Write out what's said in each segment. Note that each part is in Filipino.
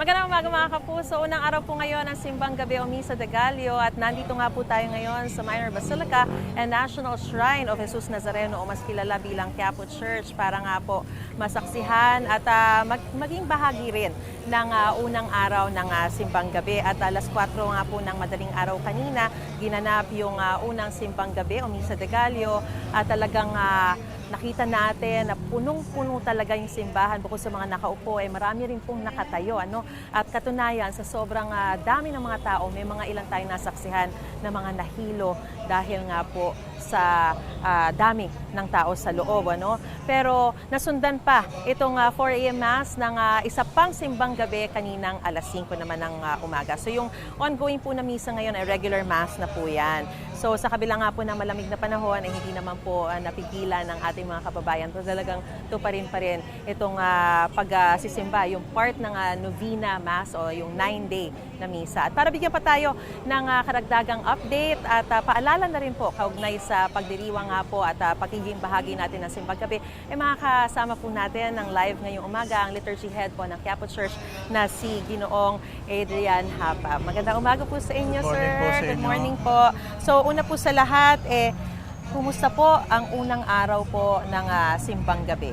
Magandang umaga mga kapuso. Unang araw po ngayon ng Simbang Gabi o Misa de Gallo at nandito nga po tayo ngayon sa Minor Basilica and National Shrine of Jesus Nazareno o mas kilala bilang Quiapo Church para nga po masaksihan at maging bahagi rin ng unang araw ng Simbang Gabi. At alas 4 nga po ng madaling araw kanina, ginanap yung unang Simbang Gabi o Misa de Gallo at talagang nakita natin na punong-puno talaga yung simbahan. Bukod sa mga nakaupo, marami rin pong nakatayo. At katunayan, sa sobrang dami ng mga tao, may mga ilan tayong nasaksihan na mga nahilo dahil nga po sa dami ng tao sa loob. Pero nasundan pa itong 4 a.m. Mass ng isa pang simbang gabi kaninang alas 5 naman ng umaga. So yung ongoing po na misa ngayon ay regular Mass na po yan. So sa kabila nga po ng malamig na panahon ay hindi naman po napigilan ng ating mga kababayan. So talagang tuparin pa rin itong pagsisimba, yung part ng Novena Mass o yung 9-day na misa. At para bigyan pa tayo ng karagdagang update at paalala na rin po kaugnay sa pagdiriwang nga po at pagiging bahagi natin ng Simbang Gabi, makakasama po natin ng live ngayong umaga ang liturgy head po ng Quiapo Church na si Ginoong Adrian Hapa. Magandang umaga po sa inyo, sir. Good morning po. So una po sa lahat, kumusta po ang unang araw po ng Simbang Gabi?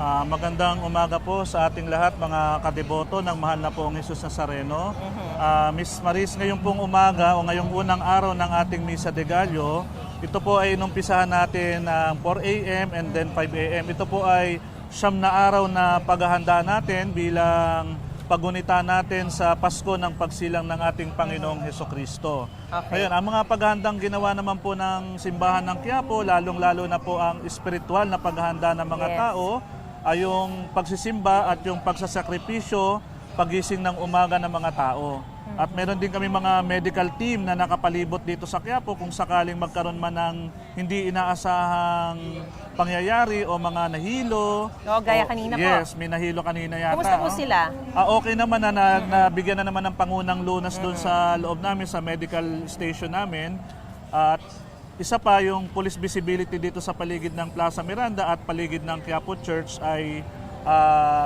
Magandang umaga po sa ating lahat, mga kadeboto ng mahal na poong Jesus Nazareno. Miss Maris, ngayong pong umaga o ngayong unang araw ng ating Misa de Gallo, ito po ay inumpisahan natin ng 4 a.m. and then 5 a.m. Ito po ay siyam na araw na paghahanda natin bilang pagunita natin sa Pasko ng pagsilang ng ating Panginoong Hesukristo. Okay. Ngayon, ang mga paghahandang ginawa naman po ng simbahan ng Quiapo, lalong-lalo na po ang espiritual na paghahanda ng mga tao, ay yung pagsisimba at yung pagsasakripisyo, pagising ng umaga ng mga tao. At meron din kami mga medical team na nakapalibot dito sa Quiapo kung sakaling magkaroon man ng hindi inaasahang pangyayari o mga nahilo. Gaya kanina po. Yes, may nahilo kanina yata. Kumusta po sila? Okay naman na nabigyan na naman ng pangunang lunas doon sa loob namin, sa medical station namin. At isa pa, yung police visibility dito sa paligid ng Plaza Miranda at paligid ng Quiapo Church ay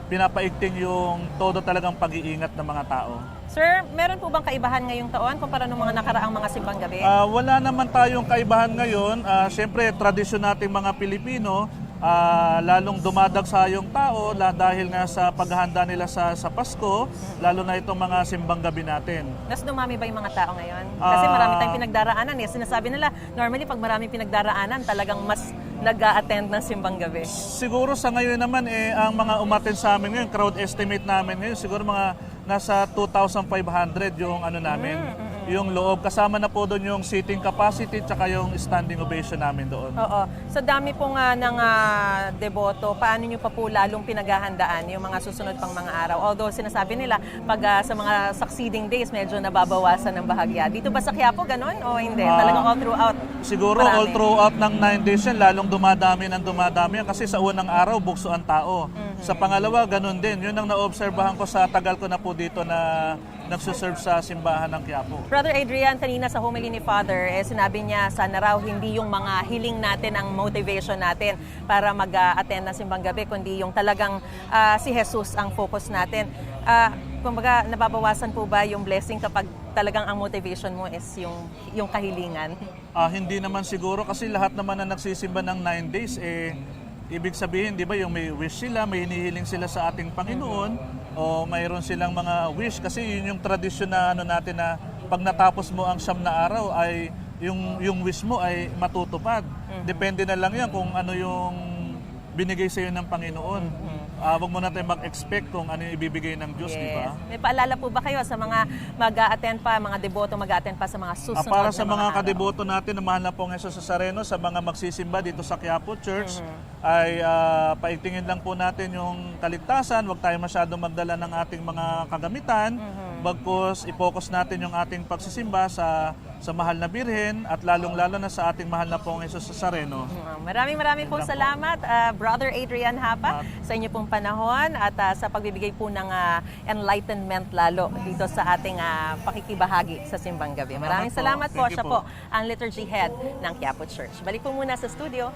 pinapaigting yung todo talagang pag-iingat ng mga tao. Sir, meron po bang kaibahan ngayong taon kumpara ng mga nakaraang mga simbang gabi? Wala naman tayong kaibahan ngayon. Siyempre, tradisyon nating mga Pilipino, lalong dumadagsa yung tao dahil nga sa paghahanda nila sa Pasko, lalo na itong mga simbang gabi natin. Mas dumami ba yung mga tao ngayon? Kasi marami tayong pinagdaraanan. Sinasabi nila, normally pag maraming pinagdaraanan, talagang mas nag-a-attend ng simbang gabi. Siguro sa ngayon naman, ang mga umattend sa amin ngayon, crowd estimate namin ngayon, siguro mga nasa 2,500 yung namin. Yung loob, kasama na po doon yung seating capacity tsaka yung standing ovation namin doon. Oo. So dami po nga ng deboto, paano nyo pa po lalong pinaghahandaan yung mga susunod pang mga araw? Although sinasabi nila, pag sa mga succeeding days, medyo nababawasan ng bahagya. Dito ba sa Quiapo, ganun? O hindi? Talagang all throughout? Siguro marami. all throughout ng 9 days yan, lalong dumadami yan. Kasi sa unang araw, bukso ang tao. Sa pangalawa, ganun din. Yun ang naobserbahan ko sa tagal ko na po dito na nagsuserve sa simbahan ng Quiapo. Brother Adrian, kanina sa homily ni Father, sinabi niya sana raw hindi yung mga hiling natin ang motivation natin para mag-attend ng simbang gabi, kundi yung talagang si Jesus ang focus natin. Kumbaga, nababawasan po ba yung blessing kapag talagang ang motivation mo is yung kahilingan? Hindi naman siguro kasi lahat naman na nagsisimba ng 9 days, ibig sabihin, di ba, yung may wish sila, may hinihiling sila sa ating Panginoon, o mayroon silang mga wish. Kasi yun yung tradisyon na natin na pag natapos mo ang siyam na araw, ay yung wish mo ay matutupad. Depende na lang yan kung ano yung binigay sa iyo ng Panginoon. Huwag mo natin mag-expect kung ano yung ibibigay ng Diyos, di ba? May paalala po ba kayo sa mga mag-a-attend pa, mga deboto mag-a-attend pa sa mga susunod para sa na mga araw? kadeboto natin na mahal na pong Jesus Nazareno, sa mga magsisimba dito sa Quiapo Church, ay paigtingin lang po natin yung kaligtasan. Huwag tayo masyadong magdala ng ating mga kagamitan. Bagkus i-focus natin yung ating pagsisimba sa mahal na Birhen at lalong-lalo na sa ating mahal na pong Jesus Nazareno. Maraming po salamat, Brother Adrian Hapa, sa inyo pong panahon at sa pagbibigay po ng enlightenment lalo dito sa ating pakikibahagi sa Simbang Gabi. Maraming salamat po. Thank you Siya po ang liturgy head ng Quiapo Church. Balik po muna sa studio.